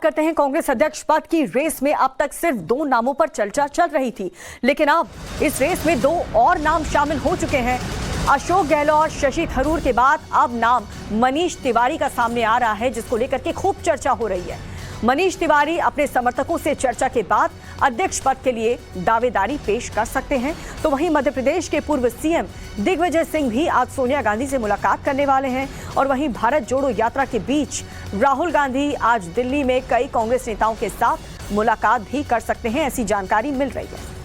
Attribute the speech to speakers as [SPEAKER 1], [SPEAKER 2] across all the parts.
[SPEAKER 1] करते हैं। कांग्रेस अध्यक्ष पद की रेस में अब तक सिर्फ 2 नामों पर चर्चा चल रही थी, लेकिन अब इस रेस में 2 और नाम शामिल हो चुके हैं। अशोक गहलोत, शशि थरूर के बाद अब नाम मनीष तिवारी का सामने आ रहा है, जिसको लेकर के खूब चर्चा हो रही है। मनीष तिवारी अपने समर्थकों से चर्चा के बाद अध्यक्ष पद के लिए दावेदारी पेश कर सकते हैं। तो वहीं मध्य प्रदेश के पूर्व सीएम दिग्विजय सिंह भी आज सोनिया गांधी से मुलाकात करने वाले हैं। और वहीं भारत जोड़ो यात्रा के बीच राहुल गांधी आज दिल्ली में कई कांग्रेस नेताओं के साथ मुलाकात भी कर सकते हैं, ऐसी जानकारी मिल रही है।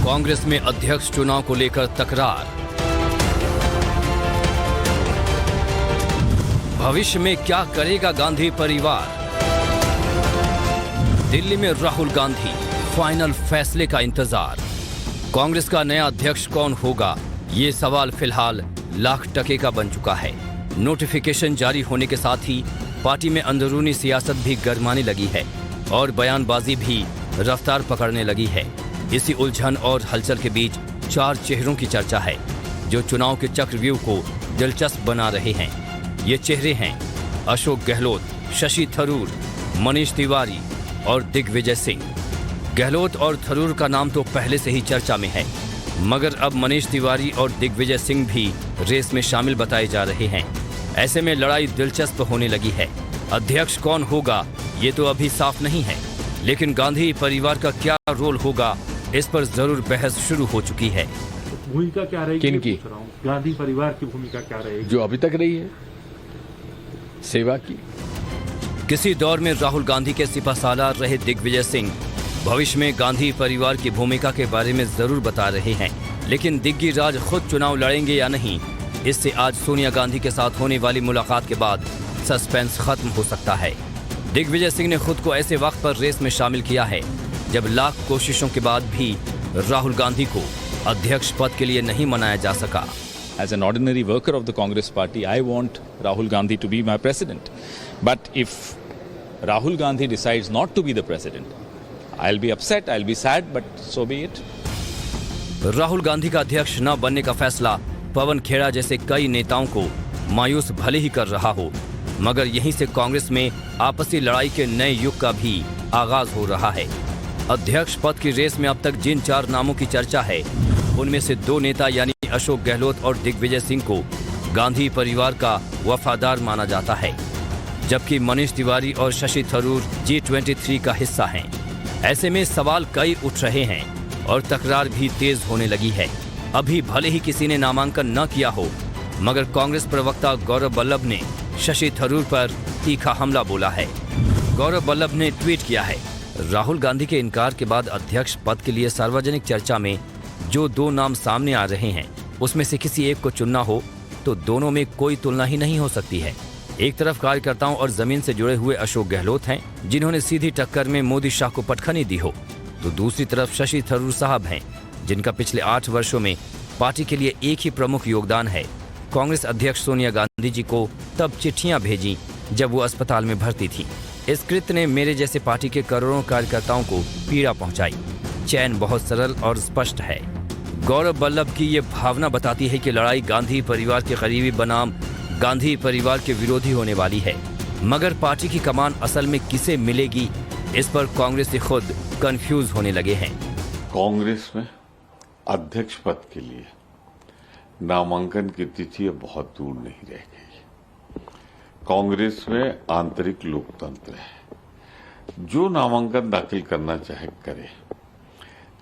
[SPEAKER 2] कांग्रेस में अध्यक्ष चुनाव को लेकर तकरार। भविष्य में क्या करेगा गांधी परिवार? दिल्ली में राहुल गांधी, फाइनल फैसले का इंतजार। कांग्रेस का नया अध्यक्ष कौन होगा, ये सवाल फिलहाल लाख टके का बन चुका है। नोटिफिकेशन जारी होने के साथ ही पार्टी में अंदरूनी सियासत भी गरमाने लगी है और बयानबाजी भी रफ्तार पकड़ने लगी है। इसी उलझन और हलचल के बीच 4 चेहरों की चर्चा है जो चुनाव के चक्रव्यूह को दिलचस्प बना रहे हैं। ये चेहरे हैं अशोक गहलोत, शशि थरूर, मनीष तिवारी और दिग्विजय सिंह। गहलोत और थरूर का नाम तो पहले से ही चर्चा में है, मगर अब मनीष तिवारी और दिग्विजय सिंह भी रेस में शामिल बताए जा रहे हैं। ऐसे में लड़ाई दिलचस्प होने लगी है। अध्यक्ष कौन होगा ये तो अभी साफ नहीं है, लेकिन गांधी परिवार का क्या रोल होगा इस पर जरूर बहस शुरू हो चुकी है।
[SPEAKER 3] भूमिका क्या रहेगी?
[SPEAKER 4] किनकी?
[SPEAKER 3] गांधी परिवार की भूमिका क्या रहेगी?
[SPEAKER 4] जो अभी तक रही है, सेवा की।
[SPEAKER 2] किसी दौर में राहुल गांधी के सिपहसालार रहे दिग्विजय सिंह भविष्य में गांधी परिवार की भूमिका के बारे में जरूर बता रहे हैं, लेकिन दिग्गी राज खुद चुनाव लड़ेंगे या नहीं, इससे आज सोनिया गांधी के साथ होने वाली मुलाकात के बाद सस्पेंस खत्म हो सकता है। दिग्विजय सिंह ने खुद को ऐसे वक्त पर रेस में शामिल किया है जब लाख कोशिशों के बाद भी राहुल गांधी को अध्यक्ष पद के लिए नहीं मनाया जा सका।
[SPEAKER 5] As an ordinary worker of the Congress party, I want Rahul Gandhi to be my president. But if Rahul Gandhi decides not to be the president, I'll be upset, I'll be sad, but so be it.
[SPEAKER 2] Rahul Gandhi का अध्यक्ष न बनने का फैसला पवन खेड़ा जैसे कई नेताओं को मायूस भले ही कर रहा हो, मगर यहीं से कांग्रेस में आपसी लड़ाई के नए युग का भी आगाज हो रहा है। अध्यक्ष पद की रेस में अब तक जिन 4 नामों की चर्चा है, उनमें से 2 नेता यानी अशोक गहलोत और दिग्विजय सिंह को गांधी परिवार का वफादार माना जाता है, जबकि मनीष तिवारी और शशि थरूर G23 का हिस्सा हैं। ऐसे में सवाल कई उठ रहे हैं और तकरार भी तेज होने लगी है। अभी भले ही किसी ने नामांकन न किया हो, मगर कांग्रेस प्रवक्ता गौरव वल्लभ ने शशि थरूर पर तीखा हमला बोला है। गौरव वल्लभ ने ट्वीट किया है, राहुल गांधी के इनकार के बाद अध्यक्ष पद के लिए सार्वजनिक चर्चा में जो 2 नाम सामने आ रहे हैं, उसमें से किसी एक को चुनना हो तो दोनों में कोई तुलना ही नहीं हो सकती है। एक तरफ कार्यकर्ताओं और जमीन से जुड़े हुए अशोक गहलोत हैं, जिन्होंने सीधी टक्कर में मोदी शाह को पटखनी दी हो, तो दूसरी तरफ शशि थरूर साहब हैं, जिनका पिछले 8 वर्षों में पार्टी के लिए एक ही प्रमुख योगदान है। कांग्रेस अध्यक्ष सोनिया गांधी जी को तब चिट्ठियां भेजी जब वो अस्पताल में भर्ती थी। इस कृत्य ने मेरे जैसे पार्टी के करोड़ों कार्यकर्ताओं को पीड़ा पहुंचाई। चयन बहुत सरल और स्पष्ट है। गौरव वल्लभ की ये भावना बताती है कि लड़ाई गांधी परिवार के करीबी बनाम गांधी परिवार के विरोधी होने वाली है, मगर पार्टी की कमान असल में किसे मिलेगी, इस पर कांग्रेस से खुद कंफ्यूज होने लगे हैं।
[SPEAKER 6] कांग्रेस में अध्यक्ष पद के लिए नामांकन की तिथि बहुत दूर नहीं रह गई। कांग्रेस में आंतरिक लोकतंत्र है, जो नामांकन दाखिल करना चाहे करे।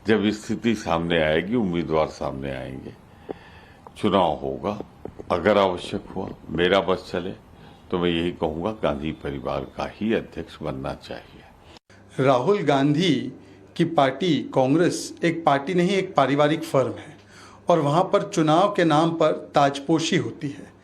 [SPEAKER 6] जब स्थिति सामने आएगी, उम्मीदवार सामने आएंगे, चुनाव होगा। अगर आवश्यक हुआ, मेरा बस चले, तो मैं यही कहूंगा गांधी परिवार का ही अध्यक्ष बनना चाहिए।
[SPEAKER 7] राहुल गांधी की पार्टी कांग्रेस एक पार्टी नहीं, एक पारिवारिक फर्म है और वहां पर चुनाव के नाम पर ताजपोशी होती है।